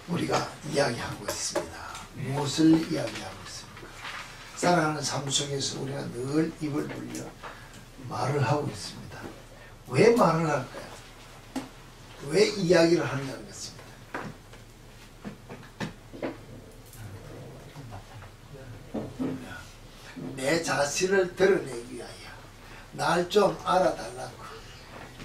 우리가 이야기하고 있습니다. 무엇을 이야기하고 있습니까? 살아가는 삶 속에서 우리가 늘 입을 벌려 말을 하고 있습니다. 왜 말을 할까요? 왜 이야기를 한다는 것입니다. 내 자신을 드러내기 위하여 날 좀 알아달라고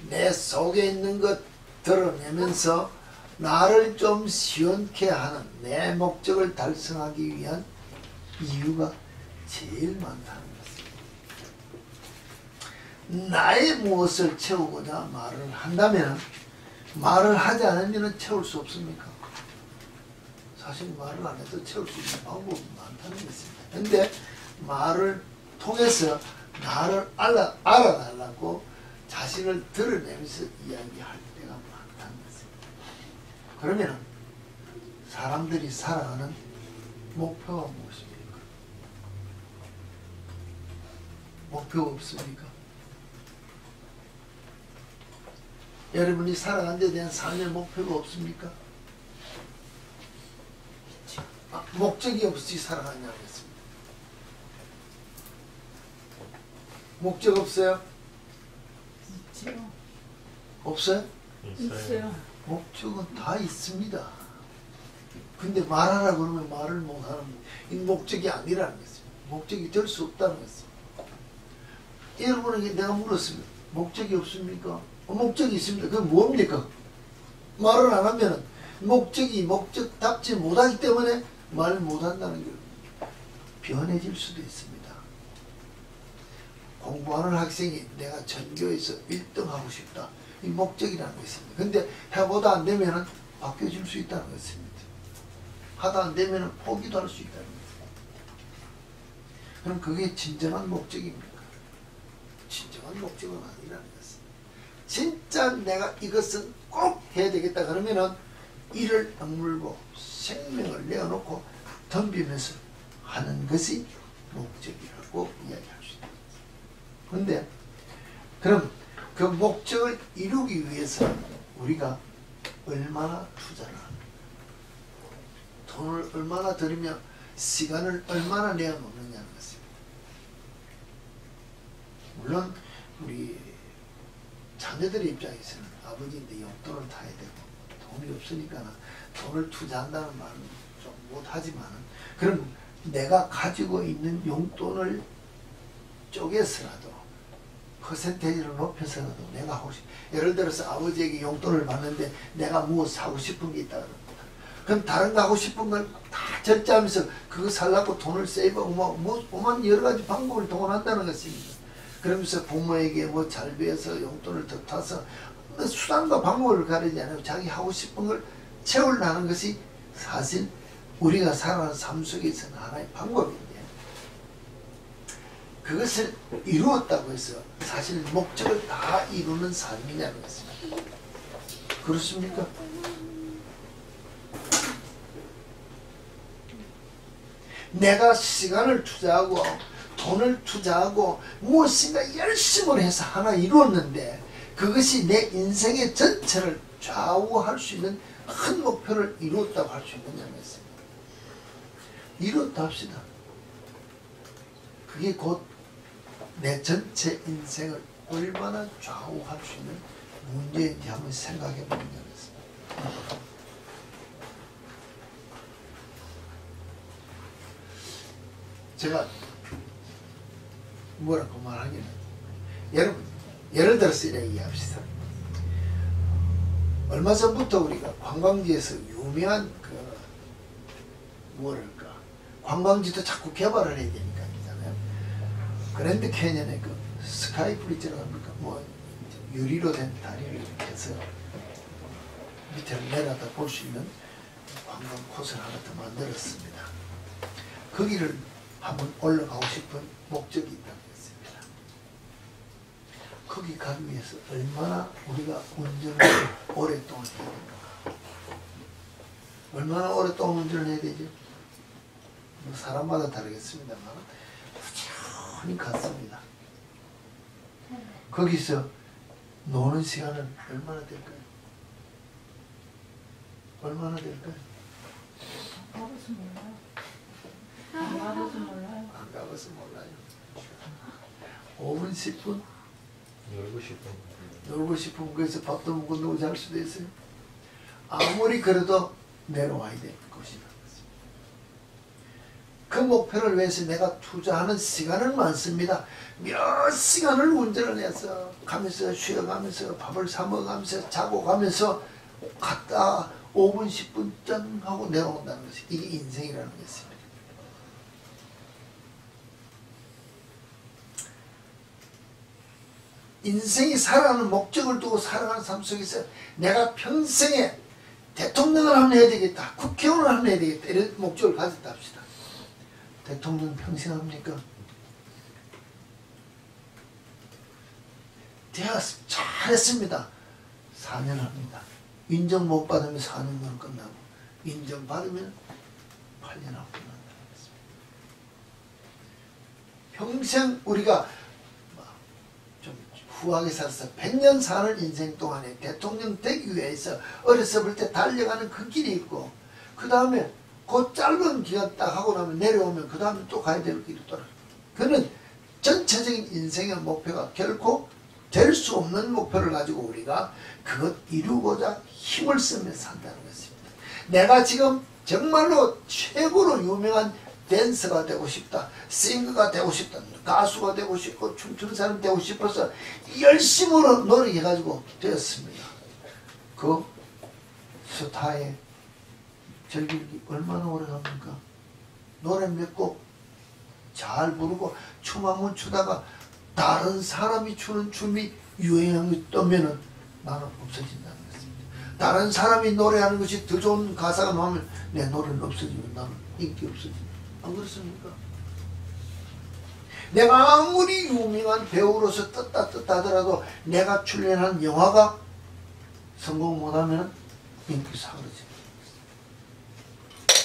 내 속에 있는 것 드러내면서 나를 좀 시원케 하는 내 목적을 달성하기 위한 이유가 제일 많다는 것입니다. 나의 무엇을 채우고자 말을 한다면 말을 하지 않으면 채울 수 없습니까? 사실 말을 안 해도 채울 수 있는 방법이 많다는 것입니다. 근데 말을 통해서 나를 알아달라고 자신을 드러내면서 이야기할 때가 많다는 것입니다. 그러면 사람들이 살아가는 목표가 무엇입니까? 목표가 없습니까? 여러분이 살아가는 데 대한 삶의 목표가 없습니까? 목적이 없이 살아가냐고 했습니다. 목적 없어요? 있지요. 없어요? 있어요. 목적은 다 있습니다. 근데 말하라 그러면 말을 못하는 이 목적이 아니라는 것입니다. 목적이 될 수 없다는 것입니다. 여러분에게 내가 물었습니다. 목적이 없습니까? 목적이 있습니다. 그건 뭡니까? 말을 안 하면 목적이 목적답지 못하기 때문에 말 못한다는 게 변해질 수도 있습니다. 공부하는 학생이 내가 전교에서 1등 하고 싶다. 이 목적이라는 것입니다. 근데 해보다 안 되면 바뀌어질 수 있다는 것입니다. 하다 안 되면 포기도 할 수 있다는 것입니다. 그럼 그게 진정한 목적입니까? 진정한 목적은 아니라는 것입니다. 진짜 내가 이것은 꼭 해야 되겠다 그러면은 이를 악물고 생명을 내어놓고 덤비면서 하는 것이 목적이라고 이야기할 수 있다. 그런데 그럼 그 목적을 이루기 위해서 우리가 얼마나 투자를 하는가, 돈을 얼마나 들이며 시간을 얼마나 내어놓느냐는 것입니다. 물론 우리 자녀들의 입장에서는 아버지인데 용돈을 타야 되고 돈이 없으니까 돈을 투자한다는 말은 좀 못하지만 그럼 내가 가지고 있는 용돈을 쪼개서라도 퍼센테이지를 높여서라도 내가 하고 싶 예를 들어서 아버지에게 용돈을 받는데 내가 무엇 사고 싶은 게 있다 그럽니다. 그럼 다른 거 하고 싶은 걸 다 절제하면서 그거 살려고 돈을 세이브하고 뭐만 여러 가지 방법을 동원한다는 것입니다. 그러면서 부모에게 뭐 잘 배워서 용돈을 더 타서 수단과 방법을 가리지 않고 자기 하고 싶은 걸 채우려는 것이 사실 우리가 살아가는 삶 속에서는 하나의 방법인데 그것을 이루었다고 해서 사실 목적을 다 이루는 삶이냐는 것입니다. 그렇습니까? 내가 시간을 투자하고 돈을 투자하고 무엇인가 열심을 해서 하나 이루었는데 그것이 내 인생의 전체를 좌우할 수 있는 큰 목표를 이루었다고 할 수 있느냐는 것입니다. 이루었다 합시다. 그게 곧 내 전체 인생을 얼마나 좌우할 수 있는 문제인지 한번 생각해 보는 것입니다. 제가 뭐라고 말하기는 여러분 예를 들어서 이렇게 이해합시다. 얼마 전부터 우리가 관광지에서 유명한 뭐랄까 관광지도 자꾸 개발을 해야 되니까 있잖아요. 그랜드 캐년의 그 스카이 브리지라고 합니까? 뭐 유리로 된 다리를 이렇게 해서 밑에를 내려다 볼 수 있는 관광 코스를 하나 더 만들었습니다. 거기를 한번 올라가고 싶은 목적이 있다는 것입니다. 거기 가기 위해서 얼마나 우리가 운전을 오랫동안 해야 되는가? 얼마나 오랫동안 운전을 해야 되죠? 뭐 사람마다 다르겠습니다만 천천히 갔습니다. 거기서 노는 시간은 얼마나 될까요? 얼마나 될까요? 가봐서 몰라요. 안 가봐서 몰라요. 안 가봐서 몰라요. 5분 10분 놀고 싶은 놀고 싶으면 거기서 밥도 먹고 누워 잘 수도 있어요. 아무리 그래도 내려와야 될 것이다. 그 목표를 위해서 내가 투자하는 시간은 많습니다. 몇 시간을 운전을 해서 가면서 쉬어가면서 밥을 사 먹으면서 자고 가면서 갔다 5분 10분 짠 하고 내려온다는 것이 이게 인생이라는 것입니다. 인생이 살아가는 목적을 두고 살아가는 삶 속에서 내가 평생에 대통령을 한번 해야 되겠다, 국회의원을 한번 해야 되겠다 이런 목적을 가졌다 합시다. 대통령 평생 합니까? 제가 잘했습니다. 4년 합니다. 인정 못 받으면 4년만 끝나고 인정 받으면 8년 하고 끝난다는 것입니다. 평생 우리가 좀 후하게 살아서 100년 사는 인생 동안에 대통령 되기 위해서 어렸을 때 달려가는 그 길이 있고 그 다음에 그 짧은 기간 딱 하고 나면 내려오면 그 다음에 또 가야 될 길이 있더라. 그는 전체적인 인생의 목표가 결코 될 수 없는 목표를 가지고 우리가 그것 이루고자 힘을 쓰며 산다는 것입니다. 내가 지금 정말로 최고로 유명한 댄서가 되고 싶다, 싱어가 되고 싶다, 가수가 되고 싶고 춤추는 사람 되고 싶어서 열심으로 노력해가지고 되었습니다. 그 스타의 즐기기 얼마나 오래 갑니까? 노래 몇 곡 잘 부르고 춤 한번 추다가 다른 사람이 추는 춤이 유행이 뜨면은 나는 없어진다는 것입니다. 다른 사람이 노래하는 것이 더 좋은 가사가 나오면 내 노래는 없어지면 나는 인기 없어진다. 안 그렇습니까? 내가 아무리 유명한 배우로서 떴다 하더라도 내가 출연한 영화가 성공 못하면 인기 사그러집니다.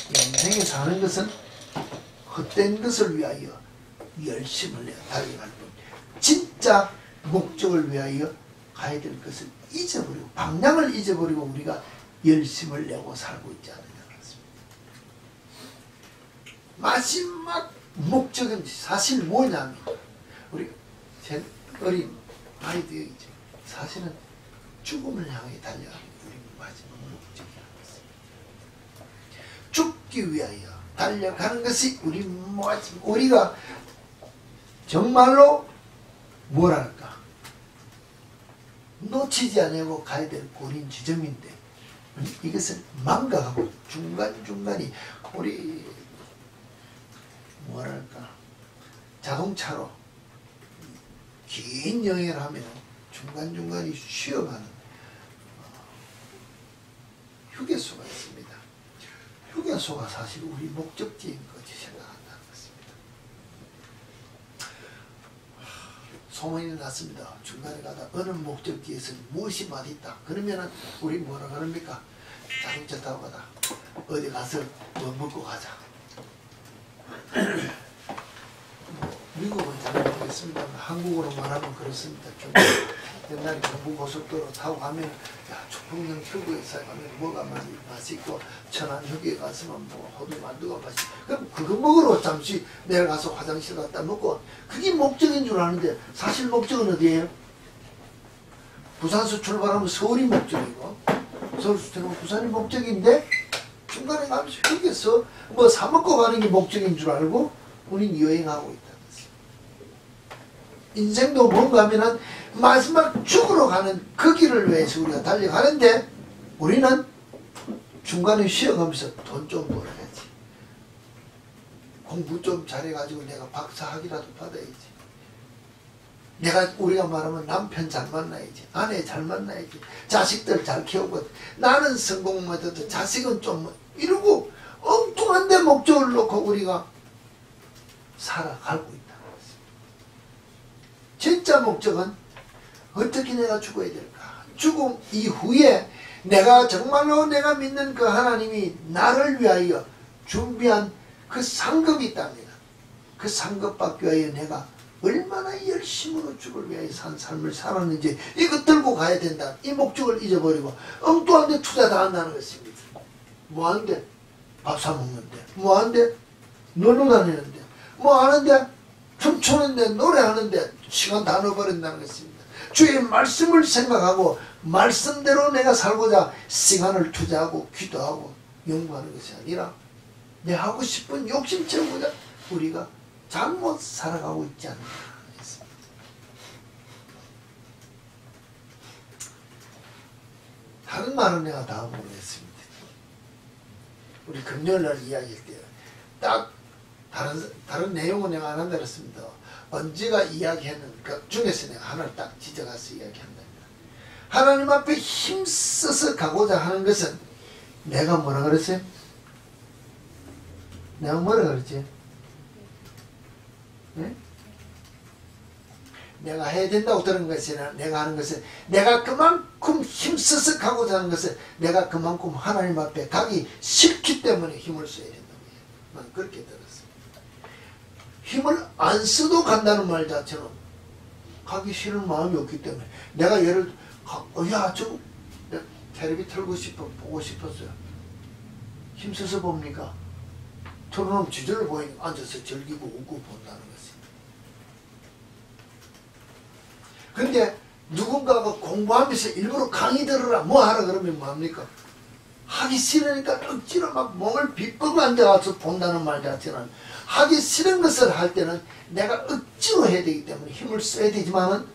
인생에 사는 것은 헛된 것을 위하여 열심을 내어 달려갈 뿐 진짜 목적을 위하여 가야 될 것을 잊어버리고 방향을 잊어버리고 우리가 열심을 내고 살고 있지 않느냐는 것입니다. 마지막 목적은 사실 뭐냐면 우리 어린 아이들이죠. 사실은 죽음을 향해 달려가는 게 우리 마지막 목적이라는 것입니다. 죽기 위하여 달려가는 것이 우리가 정말로 뭐랄까 놓치지 않고 가야 될 고린 지점인데 이것을 망각하고 중간중간이 우리 뭐랄까 자동차로 긴 여행을 하면 중간중간이 쉬어가는 휴게소가 있습니다. 휴게소가 사실 우리 목적지인 것이 생각한다는 것입니다. 소문이 났습니다. 중간에 가다 어느 목적지에서 무엇이 맛있다. 그러면은 우리 뭐라 그럽니까? 자동차 타고 가다 어디 가서 뭐 먹고 가자. 미국은 잘 모르겠습니다. 한국으로 말하면 그렇습니다. 옛날에 경부고속도로 타고 가면 야 초풍령 출구에서 가면 뭐가 맛있고 천안 휴게에 가서는 뭐 호두 만두가 맛있고 그럼 그거 먹으러 잠시 내려가서 화장실 갔다 먹고 그게 목적인 줄 아는데 사실 목적은 어디예요? 부산에서 출발하면 서울이 목적이고 서울에서 출발하면 부산이 목적인데 중간에 가면서 휴게소 뭐 사 먹고 가는 게 목적인 줄 알고 우린 여행하고 있다는 것입니다. 인생도 뭔가 하면은 마지막 죽으러 가는 그 길을 위해서 우리가 달려가는데 우리는 중간에 쉬어가면서 돈 좀 벌어야지. 공부 좀 잘해가지고 내가 박사학위라도 받아야지. 우리가 말하면 남편 잘 만나야지. 아내 잘 만나야지. 자식들 잘 키우고 나는 성공 못해도 자식은 좀 이러고 엉뚱한 데 목적을 놓고 우리가 살아가고 있다는 것입니다. 진짜 목적은 어떻게 내가 죽어야 될까? 죽음 이후에 내가 정말로 내가 믿는 그 하나님이 나를 위하여 준비한 그 상급이 있답니다. 그 상급 받기 위하여 내가 얼마나 열심으로 주를 위하여 산 삶을 살았는지 이거 들고 가야 된다. 이 목적을 잊어버리고 엉뚱한 데 투자 다 한다는 것입니다. 뭐 하는데? 밥 사 먹는데, 뭐 하는데? 놀러 다니는데, 뭐 하는데? 춤추는데, 노래하는데 시간 다 넣어버린다는 것입니다. 주의 말씀을 생각하고 말씀대로 내가 살고자 시간을 투자하고 기도하고 연구하는 것이 아니라 내 하고 싶은 욕심 채우고자 우리가 잘못 살아가고 있지 않나 했습니다. 다른 말은 내가 다 모르겠습니다. 우리 금요일날 이야기할 때 딱 다른 내용은 내가 안 한다 그랬습니다. 언제가 이야기하는 그 중에서 내가 하나를 딱 지적해서 이야기한답니다. 하나님 앞에 힘써서 가고자 하는 것은 내가 뭐라 그랬어요? 내가 뭐라 그랬지? 네? 내가 해야 된다고 들은 것이 아니라 내가 하는 것은 내가 그만큼 힘써서 가고자 하는 것은 내가 그만큼 하나님 앞에 가기 싫기 때문에 힘을 써야 된다고 해요. 난 그렇게 들었습니다. 힘을 안 써도 간다는 말 자체는 가기 싫은 마음이 없기 때문에 내가 예를 야, 저 텔레비 틀고 보고 싶었어요. 힘써서 봅니까? 틀어놓으면 주저를 보이니까 앉아서 즐기고 웃고 본다는 것입니다. 근데 누군가가 공부하면서 일부러 강의 들으라 뭐 하라 그러면 뭐합니까? 하기 싫으니까 억지로 막 몸을 비쁘고 앉아서 본다는 말 자체는 하기 싫은 것을 할 때는 내가 억지로 해야 되기 때문에 힘을 써야 되지만은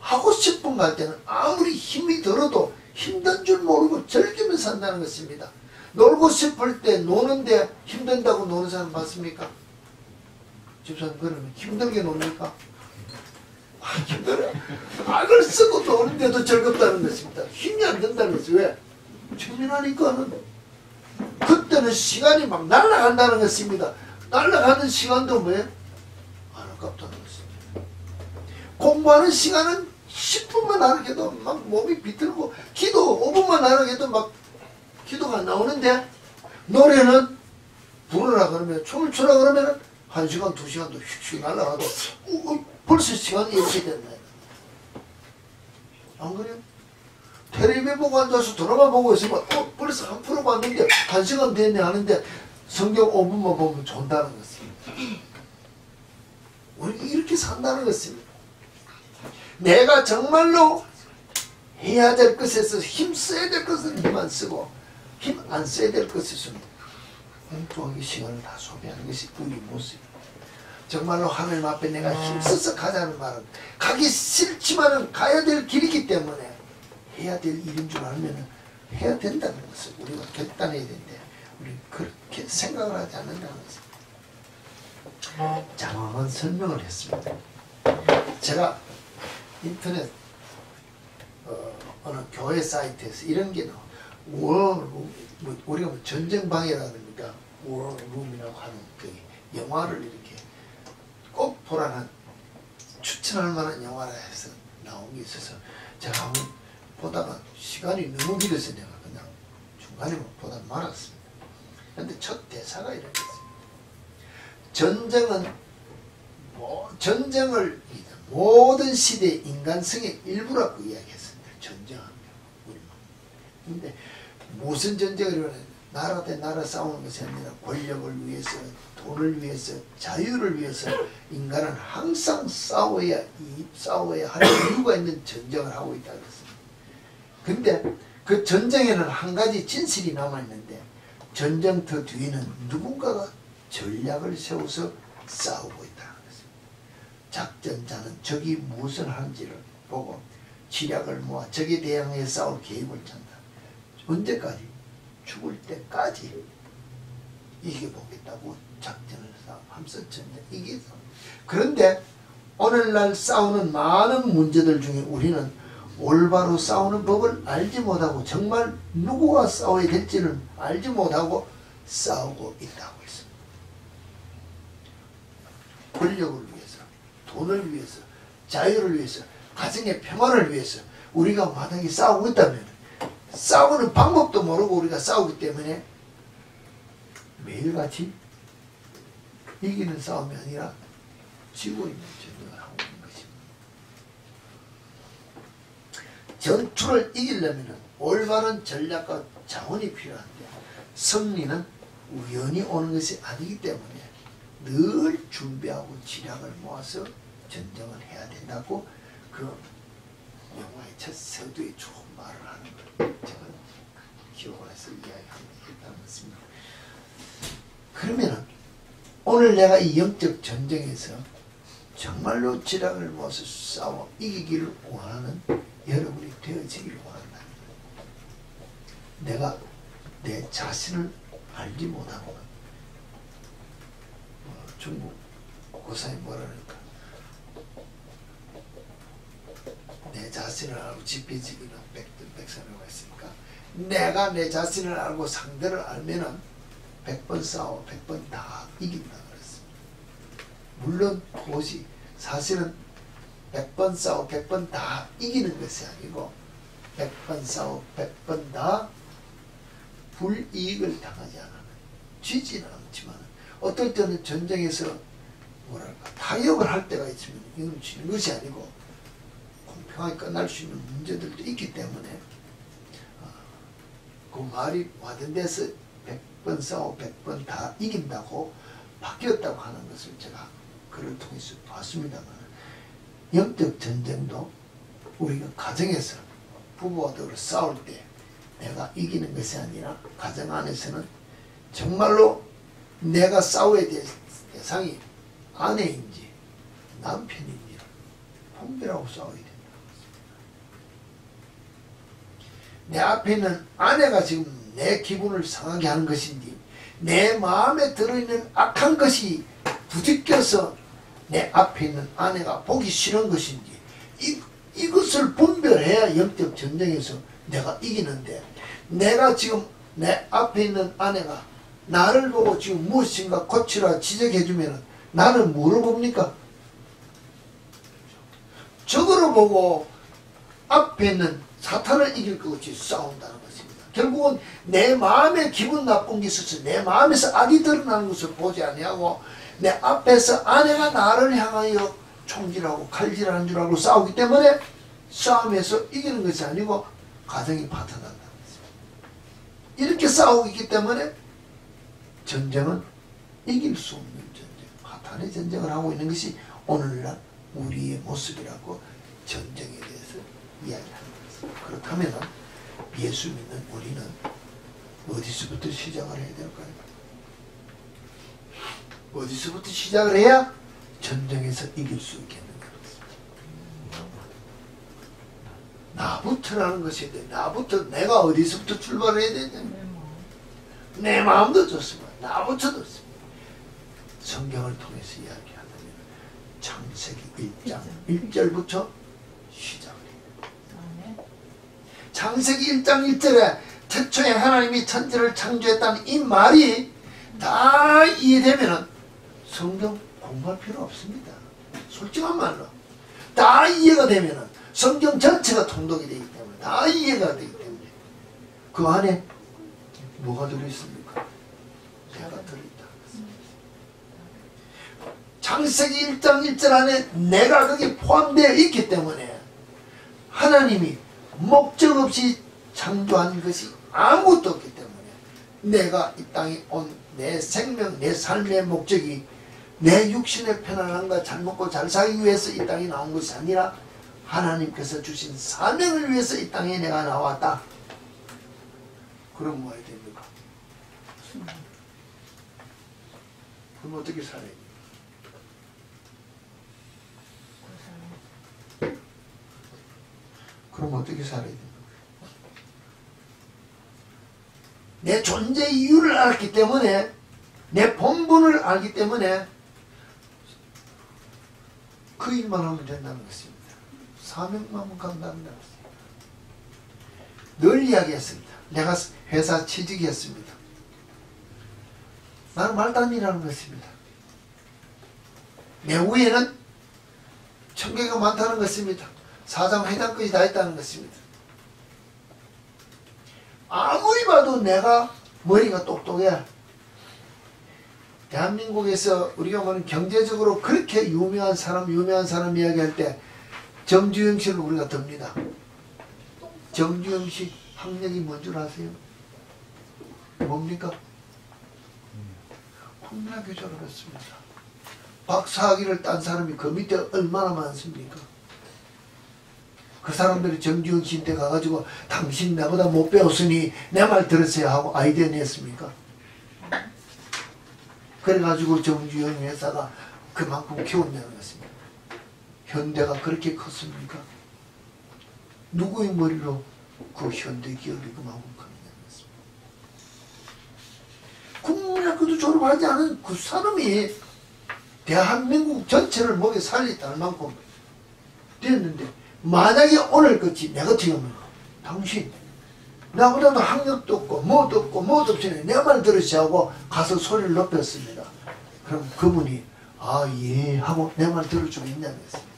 하고 싶은 거 할 때는 아무리 힘이 들어도 힘든 줄 모르고 즐기면서 산다는 것입니다. 놀고 싶을 때 노는데 힘든다고 노는 사람 맞습니까? 집사님 그러면 힘들게 놉니까? 힘들어요. 악을 쓰고 노는데도 즐겁다는 것입니다. 힘이 안 든다는 것이 왜? 재미나니까는 그때는 시간이 막 날아간다는 것입니다. 날아가는 시간도 뭐예요? 안 아깝다는 것입니다. 공부하는 시간은 10분만 하는 게도 막 몸이 비틀고 기도 5분만 하는 게도 막 기도가 나오는데 노래는 부르라 그러면 춤을 추라 그러면 1시간 2시간도 휙휙 날아가도 벌써 시간이 이렇게 됐네. 안 그래요? 텔레비 보고 앉아서 드라마 보고 있으면 벌써 한 프로 봤는데 1시간 됐네 하는데 성경 5분만 보면 좋다는 것입니다. 우리 이렇게 산다는 것입니다. 내가 정말로 해야 될 것에서 힘 써야 될 것은 힘 안 쓰고 힘 안 써야 될 것에서는 엉뚱하게 시간을 다 소비하는 것이 우리 모습입니다. 정말로 하나님 앞에 내가 힘써서 가자는 말은 가기 싫지만은 가야 될 길이기 때문에 해야 될 일인 줄 알면 해야 된다는 것을 우리가 결단해야 되는데 우리 그렇게 생각을 하지 않는다는 것입니다. 장황한 설명을 했습니다. 제가 인터넷 어느 교회 사이트에서 이런 게 나와. 워룸, 우리가 뭐 전쟁방이라고 합니까? 워룸이라고 하는 그 영화를 이렇게 꼭 보라는 추천할 만한 영화라 해서 나온 게 있어서 제가 한번 보다가 시간이 너무 길어서 내가 그냥 중간에 보다 말았습니다. 그런데 첫 대사가 이런 게 있습니다. 전쟁을 모든 시대의 인간성의 일부라고 이야기했습니다. 전쟁하면 우리만. 근데 무슨 전쟁을 하냐? 나라 대 나라 싸우는 것이 아니라 권력을 위해서, 돈을 위해서, 자유를 위해서 인간은 항상 싸워야 할 이유가 있는 전쟁을 하고 있다고 했습니다. 근데 그 전쟁에는 한 가지 진실이 남아있는데 전쟁터 뒤에는 누군가가 전략을 세워서 싸우고 있다는 것입니다. 작전자는 적이 무엇을 하는지를 보고 지략을 모아 적에 대항해 싸울 계획을 짠다. 언제까지? 죽을 때까지 이겨보겠다고 작전을 하면서 이게 그런데 오늘날 싸우는 많은 문제들 중에 우리는 올바로 싸우는 법을 알지 못하고 정말 누구와 싸워야 될지를 알지 못하고 싸우고 있다고 했습니다. 권력을 위해서, 돈을 위해서, 자유를 위해서, 가정의 평화를 위해서 우리가 마땅히 싸우고 있다면 싸우는 방법도 모르고 우리가 싸우기 때문에 매일같이 이기는 싸움이 아니라 지고 있는 전쟁을 하고 있는 것입니다. 전투를 이기려면 올바른 전략과 자원이 필요한데 승리는 우연히 오는 것이 아니기 때문에 늘 준비하고 지략을 모아서 전쟁을 해야 된다고 그 영화의 첫 서두에 좋은 말을 하는 걸 제가 기억을 해서 이야기했다는 것입니다. 그러면은 오늘 내가 이 영적 전쟁에서 정말로 지략을 모아서 싸워 이기기를 원하는 여러분이 되어지기를 원한다. 내가 내 자신을 알지 못하는 것. 중국 고사에 뭐라 그럴까? 내 자신을 알고 지피지기는 백선이라고 했으니까 내가 내 자신을 알고 상대를 알면은 100번 싸워 100번 다 이긴다 그랬습니다. 물론 그것이 사실은 100번 싸워 100번 다 이기는 것이 아니고 100번 싸워 100번 다 불이익을 당하지 않으면 지지는 않지만 어떨 때는 전쟁에서 뭐랄까 타격을 할 때가 있으면 이건 지는 것이 아니고 공평하게 끝날 수 있는 문제들도 있기 때문에 그 말이 와든 데서 100번 싸워 100번 다 이긴다고 바뀌었다고 하는 것을 제가 글을 통해서 봤습니다만 영적 전쟁도 우리가 가정에서 부부와 더불어 싸울 때 내가 이기는 것이 아니라 가정 안에서는 정말로 내가 싸워야 될 대상이 아내인지 남편인지 분별하고 싸워야 된다. 내 앞에 있는 아내가 지금 내 기분을 상하게 하는 것인지 내 마음에 들어있는 악한 것이 부딪혀서 내 앞에 있는 아내가 보기 싫은 것인지 이것을 분별해야 영적 전쟁에서 내가 이기는데 내가 지금 내 앞에 있는 아내가 나를 보고 지금 무엇인가 고치라 지적해주면 나는 뭐로 봅니까? 적으로 보고 앞에 있는 사탄을 이길 것 같이 싸운다는 것입니다. 결국은 내 마음에 기분 나쁜 게 있어서 내 마음에서 악이 드러나는 것을 보지 아니하고 내 앞에서 아내가 나를 향하여 총질하고 칼질하는 줄 알고 싸우기 때문에 싸움에서 이기는 것이 아니고 가정이 파탄난다는 것입니다. 이렇게 싸우고 있기 때문에 전쟁은 이길 수 없는 전쟁, 파탄의 전쟁을 하고 있는 것이 오늘날 우리의 모습이라고 전쟁에 대해서 이야기하는 것입니다. 그렇다면 예수 믿는 우리는 어디서부터 시작을 해야 될까요? 어디서부터 시작을 해야 전쟁에서 이길 수 있겠는가? 나부터라는 것인데 나부터 내가 어디서부터 출발을 해야 되냐? 내 마음도 좋습니다. 나부터도 좋습니다. 성경을 통해서 이야기하면 창세기 1장 1절부터 시작을 해요. 창세기 1장 1절에 태초에 하나님이 천지를 창조했다는 이 말이 다 이해되면 성경 공부할 필요 없습니다. 솔직한 말로 다 이해가 되면 성경 전체가 통독이 되기 때문에 다 이해가 되기 때문에 그 안에 뭐가 들어있습니까? 내가 들어있다. 창세기 1장 1절 안에 내가 거기 포함되어 있기 때문에 하나님이 목적 없이 창조한 것이 아무것도 없기 때문에 내가 이 땅에 온 내 생명, 내 삶의 목적이 내 육신의 편안함과 잘 먹고 잘 살기 위해서 이 땅에 나온 것이 아니라 하나님께서 주신 사명을 위해서 이 땅에 내가 나왔다. 그럼 뭐 해야 됩니까? 그럼 어떻게 살아야 됩니까? 그럼 어떻게 살아야 됩니까? 내 존재 이유를 알기 때문에 내 본분을 알기 때문에 그 일만 하면 된다는 것입니다. 사명만 간다는 것입니다. 늘 이야기했습니다. 내가 회사 취직했습니다. 나는 말도 안 일하는 것입니다. 내 위에는 청개가 많다는 것입니다. 사장, 회장까지 다 있다는 것입니다. 아무리 봐도 내가 머리가 똑똑해. 대한민국에서 우리가 보는 경제적으로 그렇게 유명한 사람 이야기할 때 정주영 씨를 우리가 듭니다. 정주영 씨 학력이 뭔 줄 아세요? 뭡니까? 풍락교조를 했습니다. 박사학위를 딴 사람이 그 밑에 얼마나 많습니까? 그 사람들이 정지훈 씨한테 가가지고 당신 나보다 못 배웠으니 내 말 들으세요 하고 아이디어 냈습니까? 그래가지고 정지훈 회사가 그만큼 키웠냐는 것입니다. 현대가 그렇게 컸습니까? 누구의 머리로 그 현대 기업이 그만큼 컸냐는 것입니다. 국민학교도 졸업하지 않은 그 사람이 대한민국 전체를 목에 살렸다는 만큼 됐는데, 만약에 오늘 같이 내 같은 경우는 당신 나보다도 학력도 없고 뭐도 없고 뭐도 없으니 내 말 들으시 하고 가서 소리를 높였습니다. 그럼 그분이 아 예 하고 내 말 들어주겠냐는 것입니다.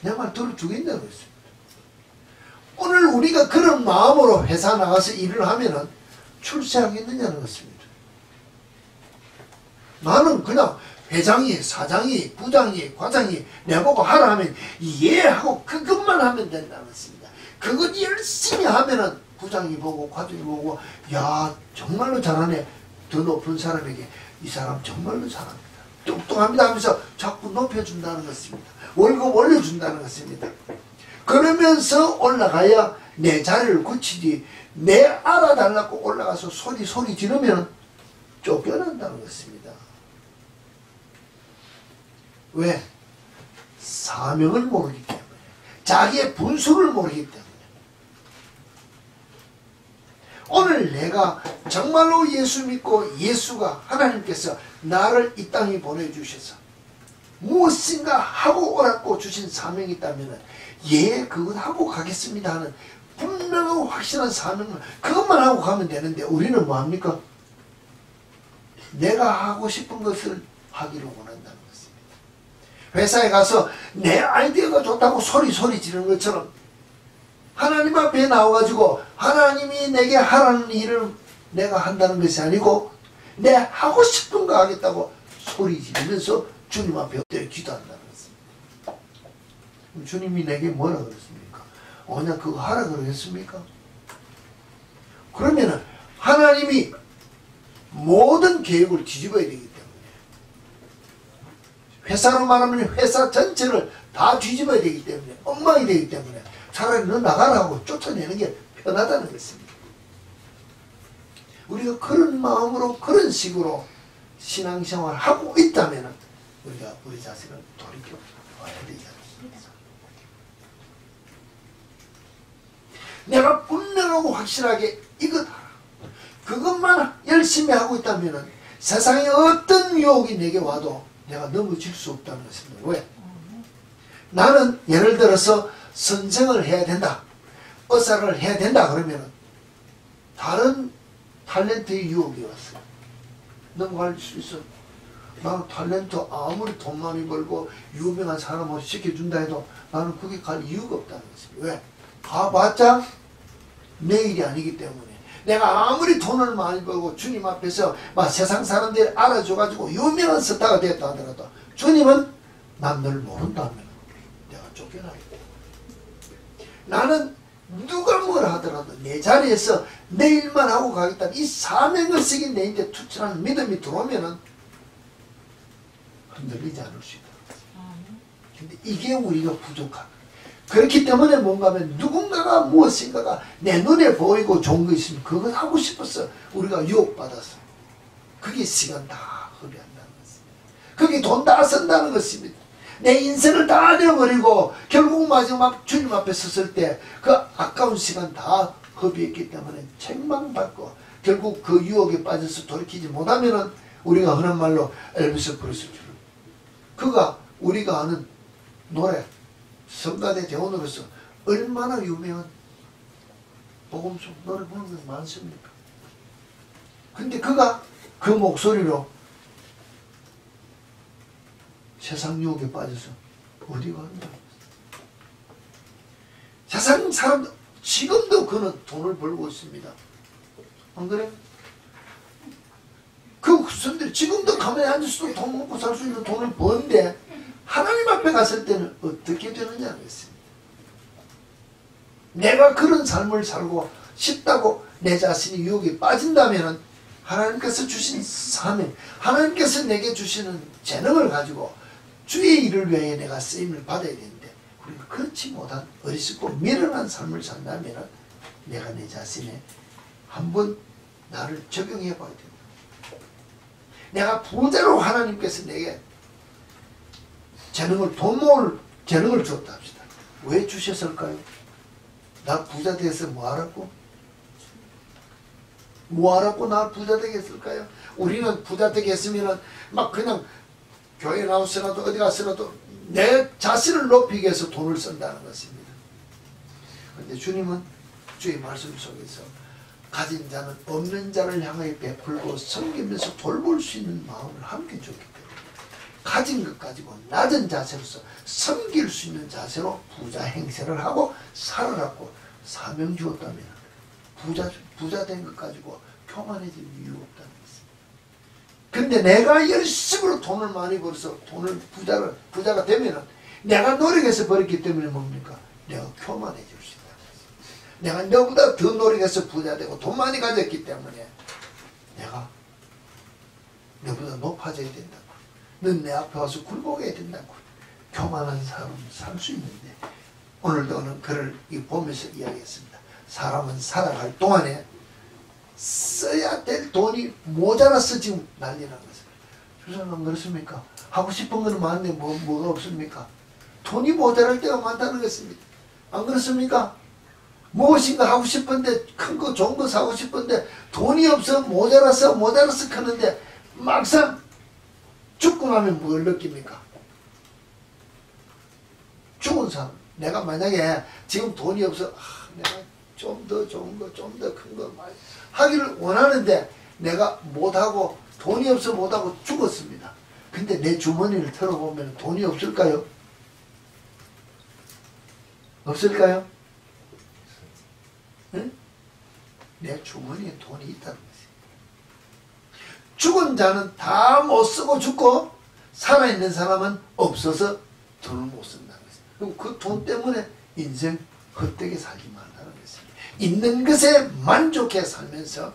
내 말 들어주겠냐는 것입니다. 오늘 우리가 그런 마음으로 회사 나가서 일을 하면은 출세하겠느냐는 것입니다. 나는 그냥 회장이, 사장이, 부장이, 과장이 내보고 하라 하면 예 하고 그것만 하면 된다는 것입니다. 그것 열심히 하면은 부장이 보고 과장이 보고 야 정말로 잘하네. 더 높은 사람에게 이 사람 정말로 잘합니다. 똑똑합니다 하면서 자꾸 높여준다는 것입니다. 월급 올려준다는 것입니다. 그러면서 올라가야 내 자리를 굳히지, 내 알아달라고 올라가서 소리 지르면 쫓겨난다는 것입니다. 왜? 사명을 모르기 때문에, 자기의 분수를 모르기 때문에. 오늘 내가 정말로 예수 믿고 예수가 하나님께서 나를 이 땅에 보내주셔서 무엇인가 하고 오라고 주신 사명이 있다면 예 그것 하고 가겠습니다 하는 분명하고 확실한 사명을 그것만 하고 가면 되는데, 우리는 뭐합니까? 내가 하고 싶은 것을 하기를 원한다는 것입니다. 회사에 가서 내 아이디어가 좋다고 소리 지르는 것처럼 하나님 앞에 나와가지고 하나님이 내게 하라는 일을 내가 한다는 것이 아니고 내 하고 싶은 거 하겠다고 소리 지르면서 주님 앞에 엎드려 기도한다는 것입니다. 주님이 내게 뭐라 그랬습니까? 그냥 그거 하라 그러겠습니까? 그러면은 하나님이 모든 계획을 뒤집어야 되기 때문에, 회사로 말하면 회사 전체를 다 뒤집어야 되기 때문에, 엉망이 되기 때문에 차라리 너 나가라고 쫓아내는 게 편하다는 것입니다. 우리가 그런 마음으로 그런 식으로 신앙생활을 하고 있다면 우리가 우리 자신을 돌이켜 봐야 되지 않습니까? 내가 분명하고 확실하게 이것 하라, 그것만 열심히 하고 있다면 세상에 어떤 유혹이 내게 와도 내가 넘어질 수 없다는 것입니다. 왜? 나는 예를 들어서 선생을 해야 된다, 의사를 해야 된다 그러면 다른 탤런트의 유혹이 왔어요. 넘어갈 수 있어. 나는 탤런트 아무리 돈 많이 벌고 유명한 사람을 시켜준다 해도 나는 거기 갈 이유가 없다는 것입니다. 왜? 가봤자 내 일이 아니기 때문에. 내가 아무리 돈을 많이 벌고 주님 앞에서 막 세상 사람들이 알아줘가지고 유명한 스타가 됐다 하더라도 주님은 난 널 모른다면 내가 쫓겨나겠다. 나는 누가 뭐라 하더라도 내 자리에서 내 일만 하고 가겠다, 이 사명을 쓰긴 내 인데 투철하는 믿음이 들어오면은 흔들리지 않을 수 있다. 근데 이게 우리가 부족한. 그렇기 때문에 뭔가 하면 누군가가 무엇인가가 내 눈에 보이고 좋은 거 있으면 그걸 하고 싶어서 우리가 유혹받아서 그게 시간 다 허비한다는 것입니다. 그게 돈 다 쓴다는 것입니다. 내 인생을 다 내버리고 결국 마지막 주님 앞에 섰을 때 그 아까운 시간 다 허비했기 때문에 책망받고 결국 그 유혹에 빠져서 돌이키지 못하면은 우리가 흔한 말로 엘비스 프레슬리, 그가 우리가 아는 노래 성가대 대원으로서 얼마나 유명한 복음송 노래 부르는 게 많습니까? 근데 그가 그 목소리로 세상 유혹에 빠져서 어디 간다? 세상 사람들 지금도 그는 돈을 벌고 있습니다. 안 그래? 그 후손들이 지금도 가만히 앉아서도 돈 먹고 살 수 있는 돈을 버는데 하나님 앞에 갔을 때는 어떻게 되느냐는 것입니다. 내가 그런 삶을 살고 싶다고 내 자신이 유혹에 빠진다면 하나님께서 주신 사명, 하나님께서 내게 주시는 재능을 가지고 주의 일을 위해 내가 쓰임을 받아야 되는데 우리가 그렇지 못한 어리석고 미련한 삶을 산다면 내가 내 자신에 한번 나를 적용해 봐야 된다. 내가 부자로 하나님께서 내게 돈 모을 재능을 주었다 합시다. 왜 주셨을까요? 나 부자 돼서 뭐 하라고? 뭐 하라고 나 부자 되겠을까요? 우리는 부자 되겠으면 막 그냥 교회 나오서라도 어디 가서라도 내 자신을 높이기 위해서 돈을 쓴다는 것입니다. 그런데 주님은 주의 말씀 속에서 가진 자는 없는 자를 향하여 베풀고 섬기면서 돌볼 수 있는 마음을 함께 줬기 때문에 가진 것 가지고 낮은 자세로서 섬길 수 있는 자세로 부자 행세를 하고 살아라고 사명 주었다면 부자 된 것 가지고 교만해질 이유가 없다는 것입니다. 근데 내가 열심으로 돈을 많이 벌어서 부자가 되면은 내가 노력해서 벌었기 때문에 뭡니까? 내가 교만해질 수 있다는 것입니다. 내가 너보다 더 노력해서 부자 되고 돈 많이 가졌기 때문에 내가 너보다 높아져야 된다고. 넌 내 앞에 와서 굴복해야 된다고. 교만한 사람은 살 수 있는데 오늘도 그를 보면서 이야기했습니다. 사람은 살아갈 동안에 써야 될 돈이 모자라서 지금 난리난 것입니다. 주사님 그렇습니까? 하고 싶은 거는 많은데 뭐가 없습니까? 돈이 모자랄 때가 많다는 것입니다. 안 그렇습니까? 무엇인가 하고 싶은데 큰 거 좋은 거 사고 싶은데 돈이 없어 모자라서 하는데 막상 죽고 나면 뭘 느낍니까? 죽은 사람. 내가 만약에 지금 돈이 없어 내가 좀 더 좋은 거 좀 더 큰 거 많이 하기를 원하는데 내가 못하고 돈이 없어 못하고 죽었습니다. 근데 내 주머니를 털어보면 돈이 없을까요? 없을까요? 응? 내 주머니에 돈이 있다는 것이에요. 죽은 자는 다 못 쓰고 죽고 살아있는 사람은 없어서 돈을 못 쓴다는 것이에요. 그럼 그 돈 때문에 인생 헛되게 살지 말라는 것입니다. 있는 것에 만족해 살면서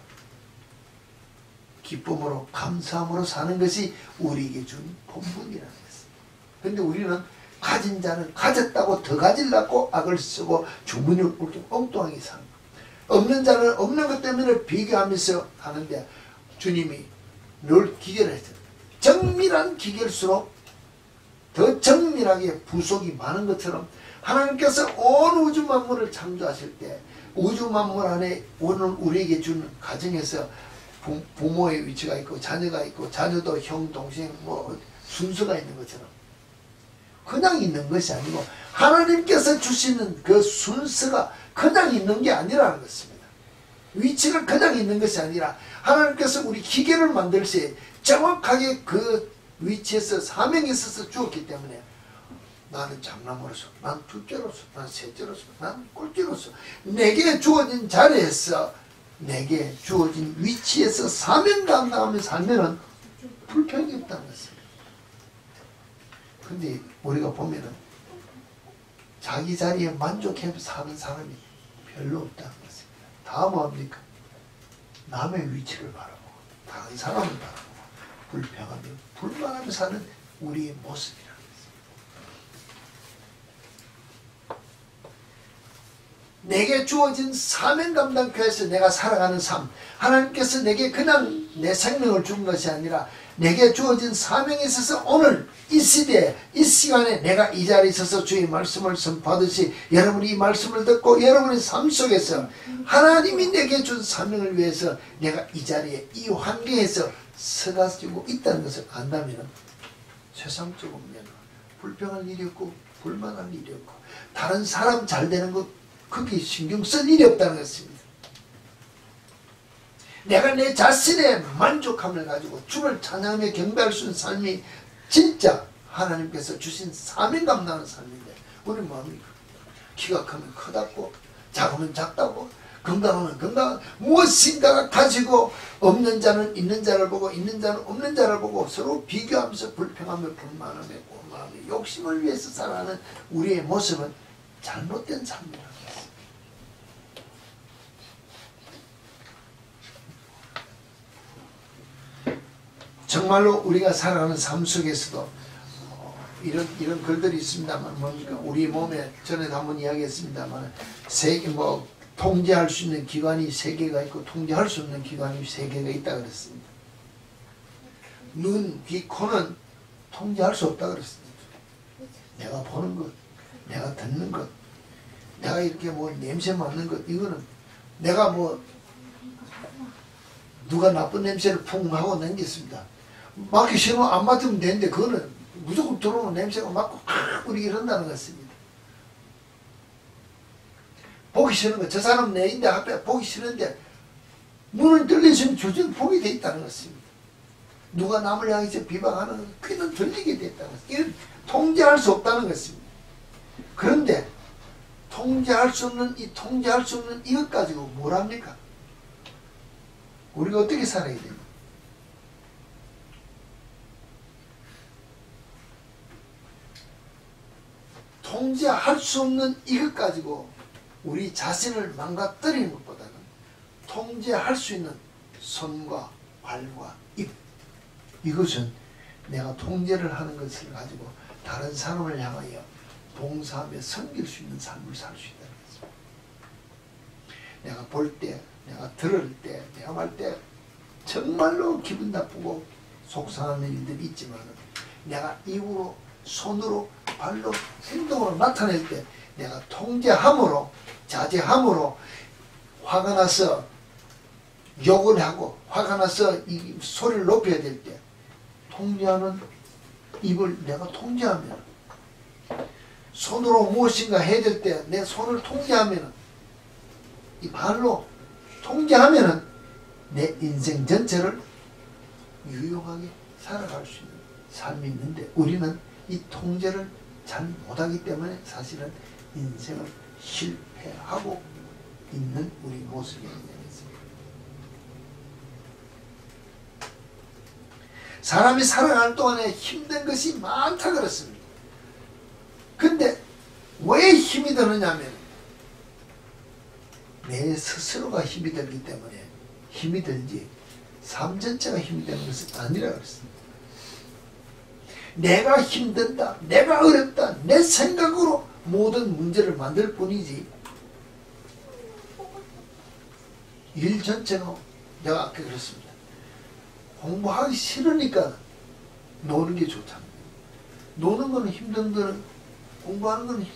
기쁨으로 감사함으로 사는 것이 우리에게 준 본분이라는 것입니다. 그런데 우리는 가진 자는 가졌다고 더 가지려고 악을 쓰고 주문을 엉뚱하게 사는 거예요. 없는 자는 없는 것 때문에 비교하면서 하는데 주님이 늘 기계를 했어요. 정밀한 기계일수록 더 정밀하게 부속이 많은 것처럼 하나님께서 온 우주 만물을 창조하실 때 우주 만물 안에 오늘 우리에게 준 가정에서 부모의 위치가 있고 자녀가 있고 자녀도 형, 동생 순서가 있는 것처럼 그냥 있는 것이 아니고 하나님께서 주시는 그 순서가 그냥 있는 게 아니라는 것입니다. 위치가 그냥 있는 것이 아니라 하나님께서 우리 기계를 만들 때 정확하게 그 위치에서 사명이 있어서 주었기 때문에 나는 장남으로서, 난 둘째로서, 난 셋째로서, 난 꼴째로서 내게 주어진 자리에서 내게 주어진 위치에서 사명 감당하며 살면은 불평이 없다는 것입니다. 근데 우리가 보면은 자기 자리에 만족해 사는 사람이 별로 없다는 것입니다. 다 뭐합니까? 남의 위치를 바라보고 다른 사람을 바라보고 불평하며 불만하며 사는 우리의 모습이라는 것입니다. 내게 주어진 사명 감당표에서 내가 살아가는 삶, 하나님께서 내게 그냥 내 생명을 준 것이 아니라 내게 주어진 사명에 있어서 오늘 이 시대에 이 시간에 내가 이 자리에 있어서 주의 말씀을 선포하듯이 여러분이 이 말씀을 듣고 여러분의 삶 속에서 하나님이 내게 준 사명을 위해서 내가 이 자리에 이 환경에서 서가지고 있다는 것을 안다면 세상적으로 보면 불평할 일이 없고 불만할 일이 없고 다른 사람 잘 되는 것 그게 신경 쓸 일이 없다는 것입니다. 내가 내 자신의 만족함을 가지고 주를 찬양하며 경배할 수 있는 삶이 진짜 하나님께서 주신 사명 감당하는 삶인데 우리는 뭐합니까? 키가 크면 크다고 작으면 작다고 건강하면 건강 무엇인가가 가지고 없는 자는 있는 자를 보고 있는 자는 없는 자를 보고 서로 비교하면서 불평하며 불만하며 고마하며 욕심을 위해서 살아가는 우리의 모습은 잘못된 삶이라는 것입니다. 정말로 우리가 살아가는 삶 속에서도 이런 글들이 있습니다만 뭡니까? 우리 몸에 전에도 한번 이야기했습니다만 통제할 수 있는 기관이 3개가 있고 통제할 수 없는 기관이 3개가 있다 그랬습니다. 눈, 귀, 코는 통제할 수 없다 그랬습니다. 내가 보는 것, 내가 듣는 것, 내가 이렇게 뭐 냄새 맡는 것, 이거는 내가 뭐 누가 나쁜 냄새를 풍 하고 넘겼습니다. 맡기 싫으면 안 맡으면 되는데 그거는 무조건 들어오는 냄새가 맡고 우리 이런다는 것입니다. 보기 싫은 거, 저 사람 내 인데 앞에 보기 싫은데 문을 들리시면 주전 보게 돼 있다는 것입니다. 누가 남을 향해서 비방하는 것, 귀는 들리게 돼 있다는 것입니다. 이건 통제할 수 없다는 것입니다. 그런데 통제할 수 없는 이것 가지고 뭘 합니까? 우리가 어떻게 살아야 됩니까? 통제할 수 없는 이것 가지고 우리 자신을 망가뜨리는 것보다는 통제할 수 있는 손과 발과 입, 이것은 내가 통제를 하는 것을 가지고 다른 사람을 향하여 봉사하며 섬길 수 있는 삶을 살 수 있다는 것입니다. 내가 볼 때, 내가 들을 때, 내가 말 때 정말로 기분 나쁘고 속상하는 일들이 있지만 내가 입으로, 손으로, 발로, 행동으로 나타낼 때 내가 통제함으로, 자제함으로 화가 나서 욕을 하고 화가 나서 이 소리를 높여야 될 때 통제하는 입을 내가 통제하면, 손으로 무엇인가 해야 될 때 내 손을 통제하면, 이 발로 통제하면 내 인생 전체를 유용하게 살아갈 수 있는 삶이 있는데 우리는 이 통제를 잘 못하기 때문에 사실은 인생을 실패하고 있는 우리 모습이 되겠습니다. 사람이 살아가는 동안에 힘든 것이 많다 그렇습니다. 근데 왜 힘이 드느냐 하면 내 스스로가 힘이 들기 때문에 힘이 들지 삶 전체가 힘이 되는 것은 아니라 그랬습니다. 내가 힘든다, 내가 어렵다, 내 생각으로 모든 문제를 만들 뿐이지 일 전체가 내가 아까 그랬습니다. 공부하기 싫으니까 노는 게 좋답니다. 노는 거는 힘든 거는 공부하는 거는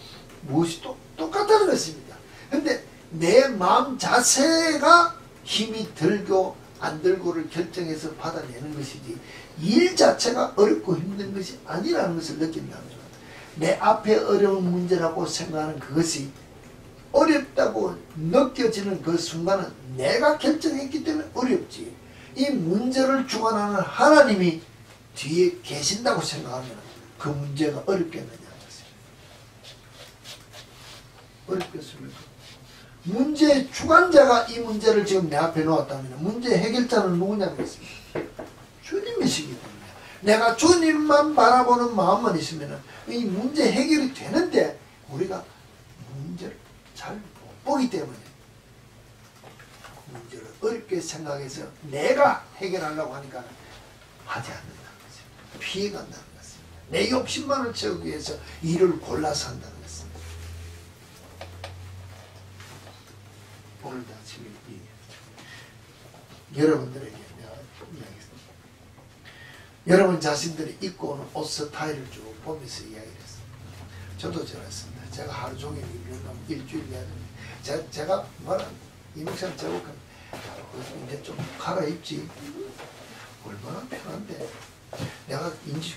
무엇이 똑같다는 것입니다. 근데 내 마음 자세가 힘이 들고 안 들고를 결정해서 받아내는 것이지 일 자체가 어렵고 힘든 것이 아니라는 것을 느낀다는 거죠. 내 앞에 어려운 문제라고 생각하는 그것이 어렵다고 느껴지는 그 순간은 내가 결정했기 때문에 어렵지, 이 문제를 주관하는 하나님이 뒤에 계신다고 생각하면 그 문제가 어렵겠느냐는 것입니다. 어렵겠습니까? 문제의 주관자가 이 문제를 지금 내 앞에 놓았다면 문제 해결자는 누구냐는 것입니다. 주님이시기 때문에 내가 주님만 바라보는 마음만 있으면 이 문제 해결이 되는데 우리가 문제를 잘 못 보기 때문에 문제를 어렵게 생각해서 내가 해결하려고 하니까 하지 않는다는 것입니다. 피해간다는 것입니다. 내 욕심만을 채우기 위해서 일을 골라서 한다는 것입니다. 오늘도 아침에 여러분들에게 내가 이야기했습니다. 여러분 자신들이 입고 오는 옷 스타일을 쭉 보면서 이야기를 했습니다. 저도 저랬습니다. 제가 하루 종일 입는 놈 일주일 내내 제가 뭐라 이명찬 제목은 이제 좀 갈아입지, 얼마나 편한데 내가 인지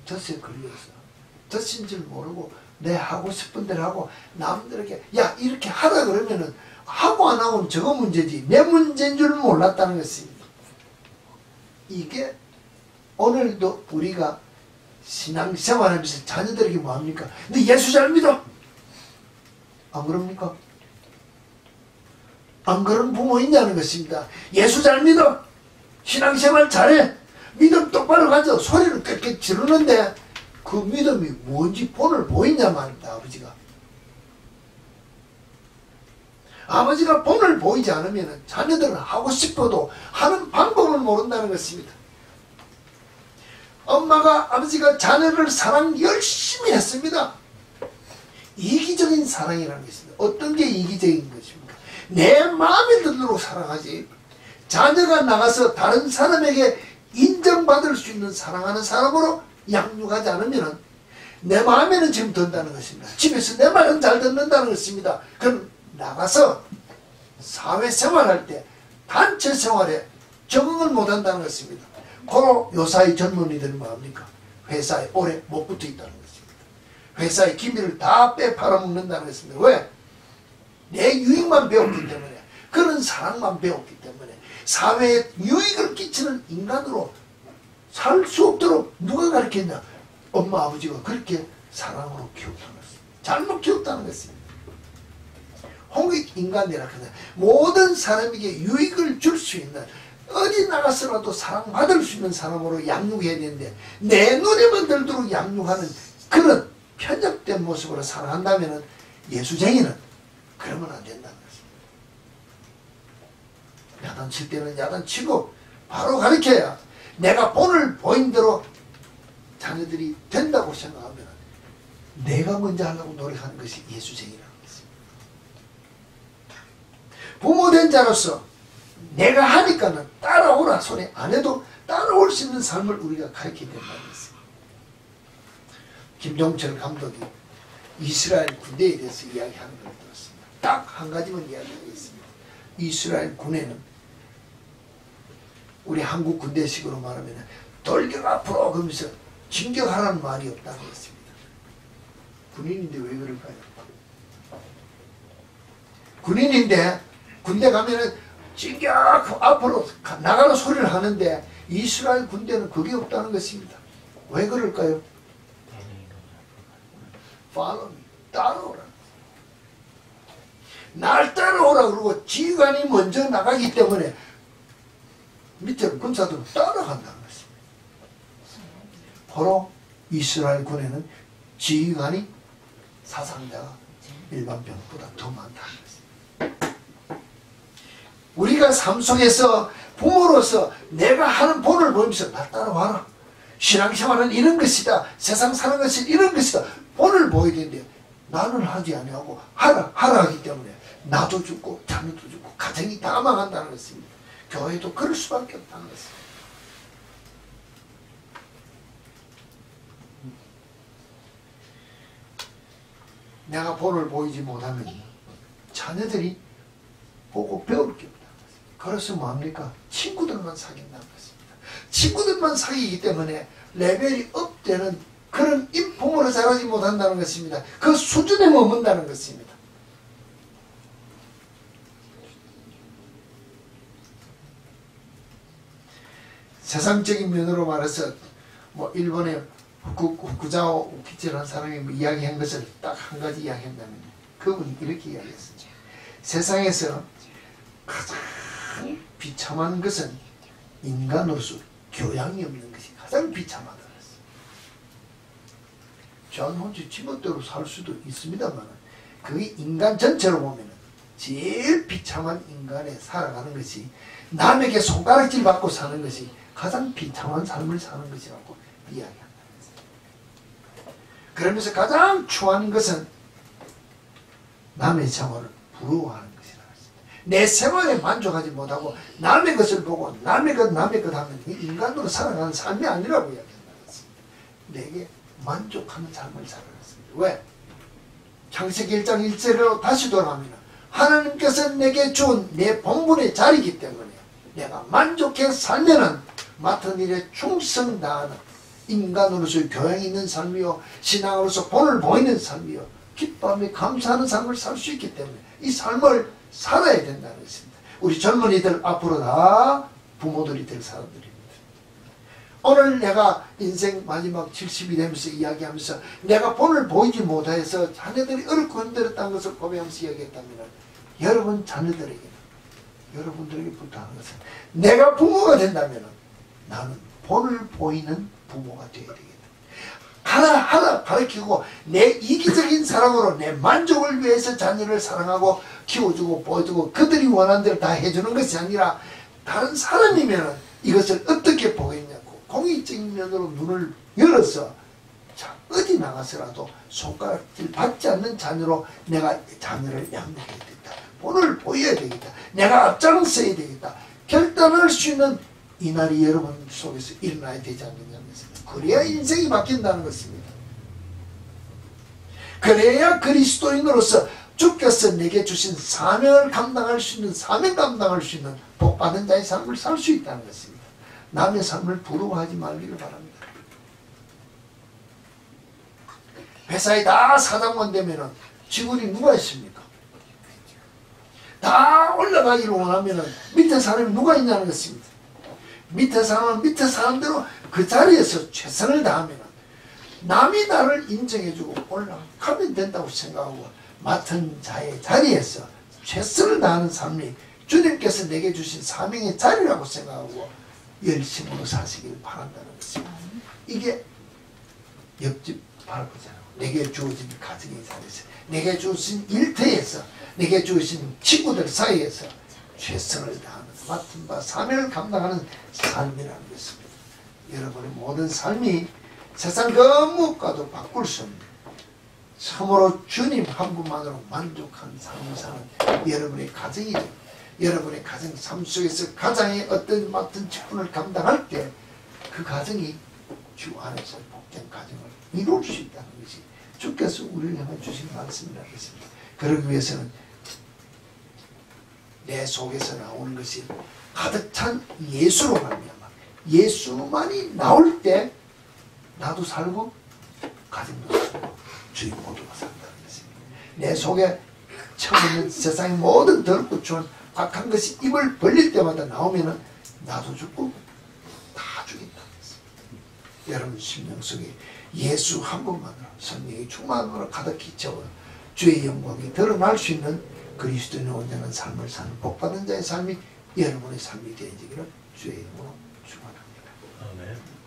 덫에 걸려서 덫인 줄 모르고 내 하고 싶은 대로 하고 남들에게 야 이렇게 하라 그러면은 하고 안 하고는 저거 문제지 내 문제인 줄 몰랐다는 것입니다. 이게 오늘도 우리가 신앙생활하면서 자녀들에게 뭐합니까? 너 예수 잘 믿어? 안 그럽니까? 안 그런 부모 있냐는 것입니다. 예수 잘 믿어? 신앙생활 잘해? 믿음 똑바로 가져? 소리를 꽥꽥 지르는데 그 믿음이 뭔지 본을 보이냐 말입니다. 아버지가 본을 보이지 않으면 자녀들은 하고 싶어도 하는 방법을 모른다는 것입니다. 엄마가 아버지가 자녀를 사랑 열심히 했습니다. 이기적인 사랑이라는 것입니다. 어떤 게 이기적인 것입니까? 내 마음에 들도록 사랑하지 자녀가 나가서 다른 사람에게 인정받을 수 있는 사랑하는 사람으로 양육하지 않으면 내 마음에는 지금 든다는 것입니다. 집에서 내 말은 잘 듣는다는 것입니다. 그럼 나가서 사회생활할 때 단체 생활에 적응을 못한다는 것입니다. 고로 요사이 젊은이들은 뭐합니까? 회사에 오래 못 붙어 있다는 것입니다. 회사의 기밀을 다 빼팔아먹는다는 것입니다. 왜? 내 유익만 배웠기 때문에 그런 사랑만 배웠기 때문에 사회에 유익을 끼치는 인간으로 살 수 없도록 누가 가르쳤냐? 엄마 아버지가 그렇게 사랑으로 키웠다는 것입니다. 잘못 키웠다는 것입니다. 홍익인간이라 그러나 모든 사람에게 유익을 줄 수 있는 어디 나가서라도 사랑받을 수 있는 사람으로 양육해야 되는데 내 눈에만 들도록 양육하는 그런 편협된 모습으로 살아간다면 예수쟁이는 그러면 안 된다는 것입니다. 야단칠 때는 야단치고 바로 가르쳐야 내가 본을 보인 대로 자녀들이 된다고 생각하면 내가 먼저 하려고 노력하는 것이 예수쟁이라는 것입니다. 부모된 자로서 내가 하니까는 따라오라 소리 안 해도 따라올 수 있는 삶을 우리가 가르쳐야 된다는 것입니다. 김종철 감독이 이스라엘 군대에 대해서 이야기하는 걸 들었습니다. 딱 한 가지만 이야기하겠습니다. 이스라엘 군에는 우리 한국 군대식으로 말하면 돌격 앞으로 그러면서 진격하라는 말이 없다는 것입니다. 군인인데 왜 그럴까요? 군인인데 군대 가면은 진격 앞으로 나가는 소리를 하는데 이스라엘 군대는 그게 없다는 것입니다. 왜 그럴까요? Follow me. 따라오라. 날 따라오라 그러고 지휘관이 먼저 나가기 때문에 밑에 군사들은 따라간다는 것입니다. 바로 이스라엘 군에는 지휘관이 사상자가 일반 병보다 더 많다는 것입니다. 우리가 삶 속에서 부모로서 내가 하는 본을 보면서 나 따라와라. 신앙생활은 이런 것이다. 세상 사는 것은 이런 것이다. 본을 보여야 되는데 나는 하지 아니하고 하라 하기 때문에 나도 죽고 자녀도 죽고 가정이 다 망한다는 것입니다. 교회도 그럴 수밖에 없다는 것입니다. 내가 본을 보이지 못하면 자녀들이 보고 배울 게 없다는 것입니다. 그래서 뭐합니까? 친구들만 사귄다는 것입니다. 친구들만 사귀기 때문에 레벨이 업되는 그런 부모로 자라지 못한다는 것입니다. 그 수준에 머문다는 것입니다. 세상적인 면으로 말해서 뭐 일본의 후쿠자오 우키치라는 사람이 뭐 이야기한 것을 딱 한 가지 이야기한다면 그분이 이렇게 이야기했습니다. 세상에서 가장 비참한 것은 인간으로서 교양이 없는 것이 가장 비참하다. 저는 혼자 지멋대로 살 수도 있습니다만 그게 인간 전체로 보면 제일 비참한 인간에 살아가는 것이 남에게 손가락질 받고 사는 것이 가장 비참한 삶을 사는 것이라고 이야기합니다. 그러면서 가장 추한 것은 남의 생활을 부러워하는 것이라는 것입니다. 내 생활에 만족하지 못하고 남의 것을 보고 남의 것 하면 인간으로 살아가는 삶이 아니라고 이야기한다는 것입니다. 내게 만족하는 삶을 살아갔습니다. 왜? 창세기 1장 1절로 다시 돌아가면 하나님께서 내게 준 내 본분의 자리이기 때문에 내가 만족해 살면은 맡은 일에 충성 다하는 인간으로서의 교양이 있는 삶이요, 신앙으로서 본을 보이는 삶이요, 기뻐하며 감사하는 삶을 살 수 있기 때문에 이 삶을 살아야 된다는 것입니다. 우리 젊은이들 앞으로 다 부모들이 될 사람들입니다. 오늘 내가 인생 마지막 70이 되면서 이야기하면서 내가 본을 보이지 못해서 자녀들이 어렵고 힘들었다는 것을 고백하면서 이야기했다면, 여러분 자녀들에게는, 여러분들에게 부탁하는 것은, 내가 부모가 된다면 나는 본을 보이는 부모가 되어야 되겠다. 하나하나 가르치고 내 이기적인 사랑으로 내 만족을 위해서 자녀를 사랑하고 키워주고 보여주고 그들이 원하는 대로 다 해주는 것이 아니라, 다른 사람이면 이것을 어떻게 보겠냐고 공익적인 면으로 눈을 열어서 자, 어디 나가서라도 손가락질 받지 않는 자녀로 내가 자녀를 양육해야 되겠다. 본을 보여야 되겠다. 내가 앞장서야 되겠다. 결단할 수 있는 이날이 여러분 속에서 일어나야 되지 않느냐는 것입니다. 그래야 인생이 바뀐다는 것입니다. 그래야 그리스도인으로서 주께서 내게 주신 사명을 감당할 수 있는, 사명 감당할 수 있는 복받은 자의 삶을 살 수 있다는 것입니다. 남의 삶을 부러워하지 말기를 바랍니다. 회사에 다 사장만 되면 직원이 누가 있습니까? 다 올라가기를 원하면 밑에 사람이 누가 있냐는 것입니다. 밑에 사람은 밑에 사람대로 그 자리에서 최선을 다하면 남이 나를 인정해주고 올라가면 된다고 생각하고 맡은 자의 자리에서 최선을 다하는 삶이 주님께서 내게 주신 사명의 자리라고 생각하고 열심으로 사시길 바란다는 것입니다. 이게 옆집 바라보잖아요. 내게 주어진 가정의 자리에서, 내게 주어진 일터에서, 내게 주어진 친구들 사이에서 최선을 다하는 맡은 바 사명을 감당하는 삶이라는 것입니다. 여러분의 모든 삶이 세상 그 무엇과도 바꿀 수 없는, 참으로 주님 한 분만으로 만족한 삶을 사는 여러분의 가정이죠. 여러분의 가정 삶 속에서 가장의 어떤 맡은 직분을 감당할 때 그 가정이 주 안에서 복된 가정을 이룰 수 있다는 것이 주께서 우리를 향해 주신 말씀이라는 것입니다. 그러기 위해서는 내 속에서 나오는 것이 가득 찬 예수로 말미암아, 예수만이 나올 때 나도 살고 가정도 살고 주인 모두가 산다는 것입니다. 내 속에 처음 있는 세상의 모든 더럽고 추운 악한 것이 입을 벌릴 때마다 나오면은 나도 죽고 다 죽인다는 것입니다. 여러분 심령 속에 예수 한 분만으로, 성령의 충만으로 가득히 채워 주의 영광이 드러날 수 있는 그리스도인의 온전한 삶을 사는 복받은 자의 삶이 여러분의 삶이 되어지기를 주의 이름으로 축원합니다. 아멘.